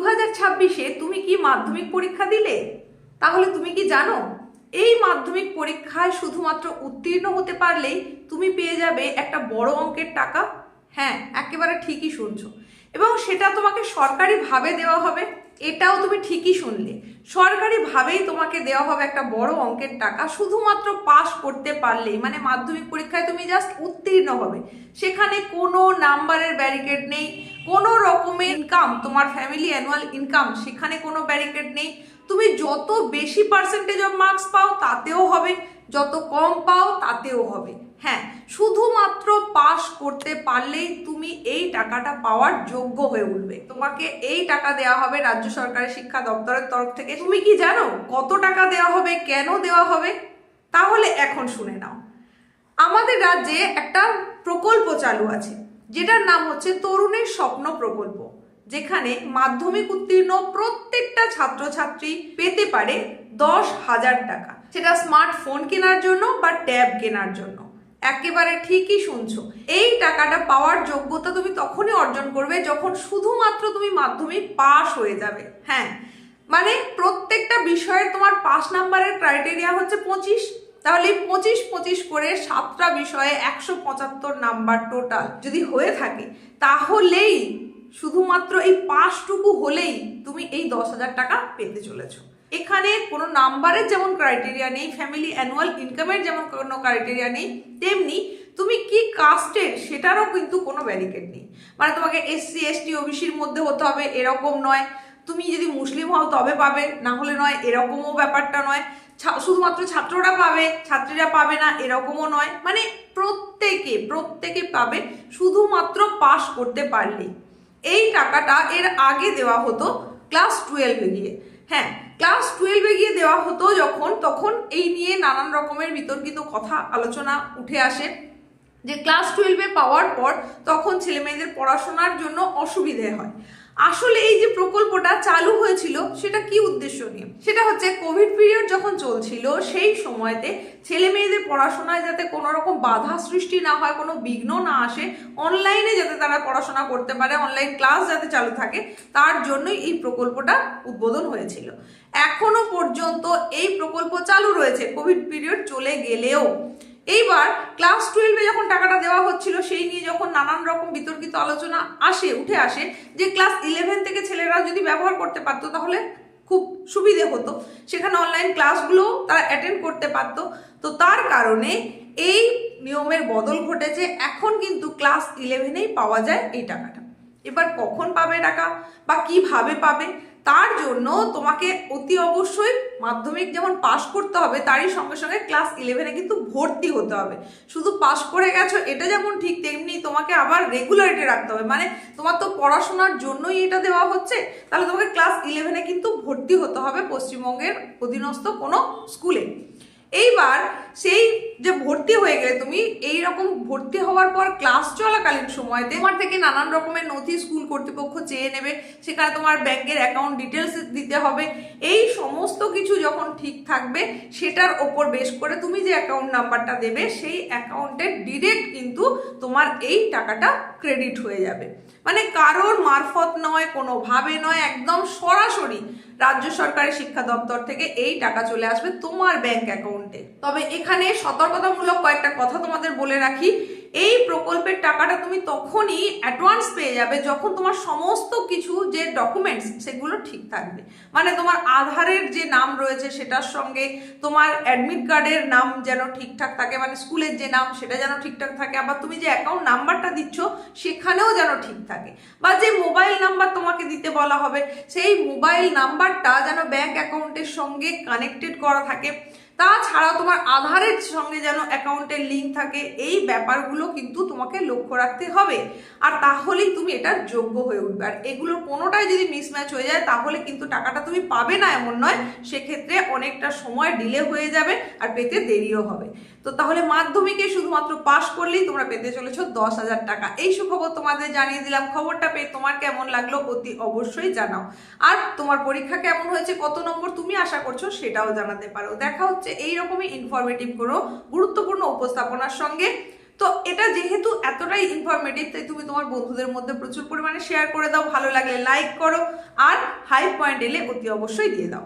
2026-এ তুমি কি মাধ্যমিক পরীক্ষা দিলে? তাহলে তুমি কি জানো এই মাধ্যমিক পরীক্ষায় শুধুমাত্র উত্তীর্ণ হতে পারলেই তুমি পেয়ে যাবে একটা বড় অঙ্কের টাকা। হ্যাঁ, একেবারে ঠিকই শুনছো। এবং সেটা তোমাকে সরকারিভাবে দেওয়া হবে। এটাও তুমি ঠিকই শুনলে, সরকারিভাবেই তোমাকে দেওয়া হবে একটা বড় অঙ্কের টাকা শুধুমাত্র পাস করতে পারলেই। মানে মাধ্যমিক পরীক্ষায় তুমি জাস্ট উত্তীর্ণ হবে, সেখানে কোনো নাম্বারের ব্যারিকেড নেই, কোনো রকমের ইনকাম, তোমার ফ্যামিলি অ্যানুয়াল ইনকাম, সেখানে কোনো ব্যারিকেড নেই। তুমি যত বেশি পার্সেন্টেজ অফ মার্কস পাও তাতেও হবে, যত কম পাও তাতেও হবে। হ্যাঁ, শুধুমাত্র পাস করতে পারলেই তুমি এই টাকাটা পাওয়ার যোগ্য হয়ে উঠবে। তোমাকে এই টাকা দেওয়া হবে রাজ্য সরকারের শিক্ষা দপ্তরের তরফ থেকে। তুমি কি জানো কত টাকা দেওয়া হবে, কেন দেওয়া হবে? তাহলে এখন শুনে নাও। আমাদের রাজ্যে একটা প্রকল্প চালু আছে, যেটার নাম হচ্ছে তরুণের স্বপ্ন প্রকল্প, যেখানে মাধ্যমিক উত্তীর্ণ প্রত্যেকটা ছাত্রছাত্রী পেতে পারে 10,000 টাকা। সেটা স্মার্টফোন কেনার জন্য বা ট্যাব কেনার জন্য। একেবারে ঠিকই শুনছো। এই টাকাটা পাওয়ার যোগ্যতা তুমি তখনই অর্জন করবে যখন শুধুমাত্র তুমি মাধ্যমিক পাস হয়ে যাবে। হ্যাঁ, মানে প্রত্যেকটা বিষয়ের তোমার পাস নাম্বারের ক্রাইটেরিয়া হচ্ছে 25। তাহলে 25 করে 7টা বিষয়ে 175 নাম্বার টোটাল যদি হয়ে থাকে, তাহলেই শুধুমাত্র এই পাসটুকু হলেই তুমি এই 10,000 টাকা পেতে চলেছো। এখানে কোনো নাম্বারের যেমন ক্রাইটেরিয়া নেই, ফ্যামিলি অ্যানুয়াল ইনকামের যেমন কোনো ক্রাইটেরিয়া নেই, তেমনি তুমি কি কাস্টের সেটারও কিন্তু কোনো ব্যারিকেড নেই। মানে তোমাকে SC ST OBCর মধ্যে হতে হবে এরকম নয়, তুমি যদি মুসলিম হও তবে পাবে, না হলে নয়, এরকমও ব্যাপারটা নয়। শুধুমাত্র ছাত্ররা পাবে, ছাত্রীরা পাবে না, এরকমও নয়। মানে প্রত্যেকে পাবে শুধুমাত্র পাস করতে পারলেই। এই টাকাটা এর আগে দেওয়া হতো ক্লাস 12-এ গিয়ে। হ্যাঁ, ক্লাস 12-এ গিয়ে দেওয়া হতো যখন, তখন এই নিয়ে নানান রকমের বিতর্কিত কথা আলোচনা উঠে আসে যে ক্লাস 12-এ পাওয়ার পর তখন ছেলে মেয়েদের পড়াশোনার জন্য অসুবিধে হয়। আসলে এই যে প্রকল্পটা চালু হয়েছিল সেটা কি উদ্দেশ্য নিয়ে? সেটা হচ্ছে কোভিড পিরিয়ড যখন চলছিল সেই সময়তে ছেলে মেয়েদের পড়াশোনায় যাতে কোনো রকম বাধা সৃষ্টি না হয়, কোনো বিঘ্ন না আসে, অনলাইনে যাতে তারা পড়াশোনা করতে পারে, অনলাইন ক্লাস যাতে চালু থাকে, তার জন্যই এই প্রকল্পটা উদ্বোধন হয়েছিল। এখনো পর্যন্ত এই প্রকল্প চালু রয়েছে কোভিড পিরিয়ড চলে গেলেও। এইবার ক্লাস 12-এ যখন টাকাটা দেওয়া হচ্ছিল সেই নিয়ে যখন নানান রকম বিতর্কিত আলোচনা উঠে আসে যে ক্লাস 11 থেকে ছেলেরা যদি ব্যবহার করতে পারতো তাহলে খুব সুবিধে হতো, সেখানে অনলাইন ক্লাসগুলো তারা অ্যাটেন্ড করতে পারতো। তো তার কারণে এই নিয়মের বদল ঘটেছে, এখন কিন্তু ক্লাস 11-এই পাওয়া যায় এই টাকাটা। এবার কখন পাবে টাকা বা কিভাবে পাবে, তার জন্য তোমাকে অতি অবশ্যই মাধ্যমিক যেমন পাস করতে হবে, তারই সঙ্গে সঙ্গে ক্লাস 11-এ কিন্তু ভর্তি হতে হবে। শুধু পাস করে গেছো এটা যেমন ঠিক, তেমনি তোমাকে আবার রেগুলারিটি রাখতে হবে। মানে তোমার তো পড়াশোনার জন্যই এটা দেওয়া হচ্ছে, তাহলে তোমাকে ক্লাস 11-এ কিন্তু ভর্তি হতে হবে পশ্চিমবঙ্গের অধীনস্থ কোনো স্কুলে। এইবার সেই যে ভর্তি হয়ে গেলে তুমি, এই রকম ভর্তি হওয়ার পর ক্লাস চলাকালীন সময়তে তোমার থেকে নানান রকমের নথি স্কুল কর্তৃপক্ষ চেয়ে নেবে, সেখানে তোমার ব্যাংকের অ্যাকাউন্ট ডিটেলস দিতে হবে। এই সমস্ত কিছু যখন ঠিক থাকবে, সেটার ওপর বেশ করে তুমি যে অ্যাকাউন্ট নাম্বারটা দেবে সেই অ্যাকাউন্টে ডিরেক্ট কিন্তু তোমার এই টাকাটা ক্রেডিট হয়ে যাবে। মানে কারোর মারফত নয়, কোনোভাবে নয়, একদম সরাসরি রাজ্য সরকারের শিক্ষা দপ্তর থেকে এই টাকা চলে আসবে তোমার ব্যাংক অ্যাকাউন্টে। তবে এখানে সতর্কতামূলক কয়েকটা কথা তোমাদের বলে রাখি। এই প্রকল্পের টাকাটা তুমি তখনই অ্যাডভান্স পেয়ে যাবে যখন তোমার সমস্ত কিছু যে ডকুমেন্টস সেগুলো ঠিক থাকবে। মানে তোমার আধারের যে নাম রয়েছে সেটার সঙ্গে তোমার অ্যাডমিট কার্ডের নাম যেন ঠিকঠাক থাকে, মানে স্কুলের যে নাম সেটা যেন ঠিকঠাক থাকে, আবার তুমি যে অ্যাকাউন্ট নাম্বারটা দিচ্ছ সেখানেও যেন ঠিক থাকে, বা যে মোবাইল নাম্বার তোমাকে দিতে বলা হবে সেই মোবাইল নাম্বারটা যেন ব্যাংক অ্যাকাউন্টের সঙ্গে কানেক্টেড করা থাকে। তাছাড়াও তোমার আধারের সঙ্গে যেন অ্যাকাউন্টের লিঙ্ক থাকে। এই ব্যাপারগুলো কিন্তু তোমাকে লক্ষ্য রাখতে হবে, আর তাহলেই তুমি এটার যোগ্য হয়ে উঠবে। আর এগুলোর কোনোটাই যদি মিসম্যাচ হয়ে যায় তাহলে কিন্তু টাকাটা তুমি পাবে না এমন নয়, সেক্ষেত্রে অনেকটা সময় ডিলে হয়ে যাবে আর পেতে দেরিও হবে। তো তাহলে মাধ্যমিকে শুধুমাত্র পাস করলেই তোমরা পেতে চলেছো 10,000 টাকা। এই সুখবর তোমাদের জানিয়ে দিলাম। খবরটা পেয়ে তোমার কেমন লাগলো অতি অবশ্যই জানাও। আর তোমার পরীক্ষা কেমন হয়েছে, কত নম্বর তুমি আশা করছো সেটাও জানাতে পারো। দেখা হচ্ছে এইরকমই ইনফরমেটিভ কোনো গুরুত্বপূর্ণ উপস্থাপনার সঙ্গে। তো এটা যেহেতু এতটাই ইনফরমেটিভ, তাই তুমি তোমার বন্ধুদের মধ্যে প্রচুর পরিমাণে শেয়ার করে দাও, ভালো লাগলে লাইক করো, আর হাই পয়েন্ট এলে অতি অবশ্যই দিয়ে দাও।